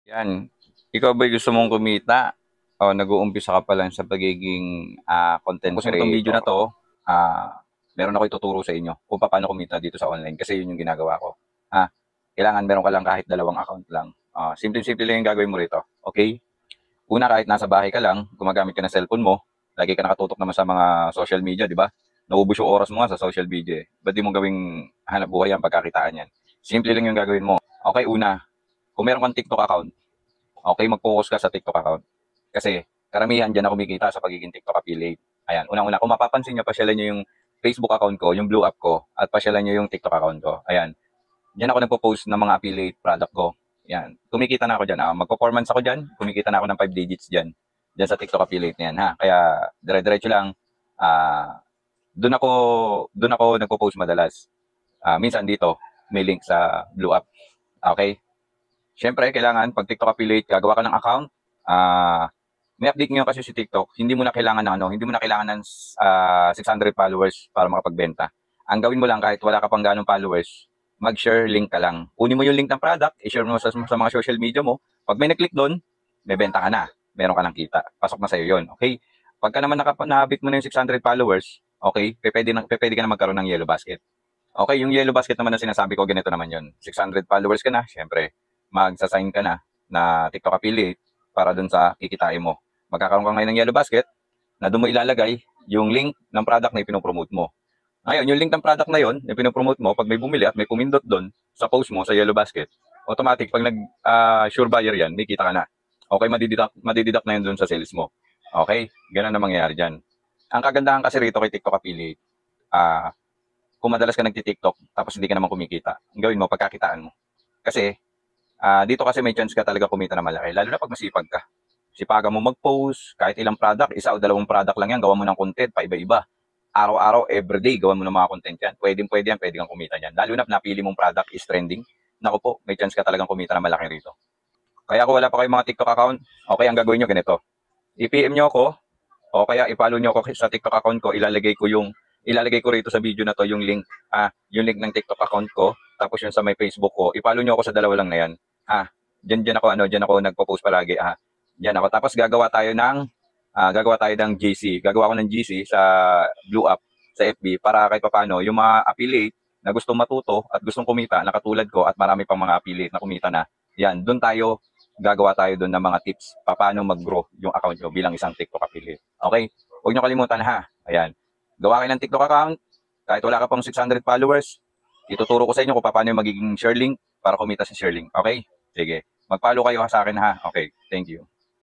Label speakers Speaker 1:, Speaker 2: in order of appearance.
Speaker 1: Yan. Ikaw ba gusto mong kumita o nag-uumpisa ka pa lang sa pagiging content creator? Kung itong video na to, meron ako ituturo sa inyo kung paano kumita dito sa online kasi yun yung ginagawa ko. Kailangan meron ka lang kahit dalawang account lang. Simple-simple lang yung gagawin mo rito. Okay? Una, kahit nasa bahay ka lang, gumagamit ka ng cellphone mo, lagi ka nakatutok naman sa mga social media, di ba? Naubos yung oras mo nga sa social media. Ba't di mo gawing hanap buhay ang pagkakitaan yan? Simple lang yung gagawin mo. Okay, una, kung meron kang TikTok account, okay, mag-focus ka sa TikTok account. Kasi karamihan dyan na kumikita sa pagiging TikTok affiliate. Ayan, unang-una, kung mapapansin nyo, pasyalan nyo yung Facebook account ko, yung blue app ko, at pasyalan nyo yung TikTok account ko. Ayan, dyan ako nagpo-post ng mga affiliate product ko. Ayan, kumikita na ako dyan. Magpo-performance ako dyan, kumikita na ako ng 5 digits dyan. Dyan sa TikTok affiliate na yan, ha. Kaya, dire-diretso lang, doon ako, doon ako nagpo-post madalas. Minsan dito, may link sa blue app. Okay? Siyempre, kailangan, pag TikTok affiliate, gagawa ka ng account. May update ngayon kasi si TikTok, hindi mo na kailangan ng hindi mo na kailangan ng 600 followers para makapagbenta. Ang gawin mo lang kahit wala ka pang ganong followers, mag-share link ka lang. Kunin mo yung link ng product, i-share mo sa mga social media mo. Pag may nag-click doon, may benta ka na. Meron ka ng kita. Pasok na sa'yo yun. Okay? Pagka naman nahabit mo na yung 600 followers, okay, pwede ka na magkaroon ng yellow basket. Okay, yung yellow basket naman na sinasabi ko, ganito naman yun. 600 followers ka na, syempre, magsasign ka na TikTok affiliate para dun sa kikitain mo. Magkakaroon ka ngayon ng yellow basket na doon mo ilalagay yung link ng product na ipinopromote mo. Ngayon, yung link ng product na yon, na ipinopromote mo, pag may bumili at may pumindot doon sa post mo sa yellow basket, automatic, pag sure buyer yan, may kita ka na. Okay, madididak na yun doon sa sales mo. Okay, ganun na mangyayari dyan. Ang kagandahan kasi rito kay TikTok affiliate, kung madalas ka nagti-TikTok tapos hindi ka naman kumikita, ang gawin mo, pagkakitaan mo. Kasi, dito kasi may chance ka talaga kumita na malaki, lalo na pag masipag ka. Sipagan mo mag-post, kahit ilang product, isa o dalawang product lang yan, gawa mo ng content, paiba-iba. Araw-araw, everyday, gawa mo ng mga content yan. Pwede yan, pwede kang kumita yan. Lalo na napili mong product is trending, naku po, may chance ka talagang kumita na malaki rito. Kaya kung wala pa kayong mga TikTok account, okay, ang gagawin nyo ganito. I-PM nyo ako, o kaya i-follow nyo ako sa TikTok account ko, ilalagay ko rito sa video na to yung link ng TikTok account ko, tapos yung sa may Facebook ko, i-follow nyo ako sa dalawa lang na yan. Diyan ako nagpo-post palagi. Diyan ako. Tapos gagawa tayo ng GC. Gagawa ko ng GC sa Blue App, sa FB, para kahit paano yung mga affiliate na gustong matuto at gustong kumita, na katulad ko at marami pang mga affiliate na kumita na, yan, gagawa tayo doon ng mga tips paano mag-grow yung account nyo bilang isang TikTok affiliate. Okay? Huwag nyo kalimutan, ha. Ayan. Gawa kayo ng TikTok account, kahit wala ka pang 600 followers, ituturo ko sa inyo kung paano yung magiging share link para kumita sa share link. Okay? Sige. Mag-follow kayo sa akin, ha. Okay. Thank you.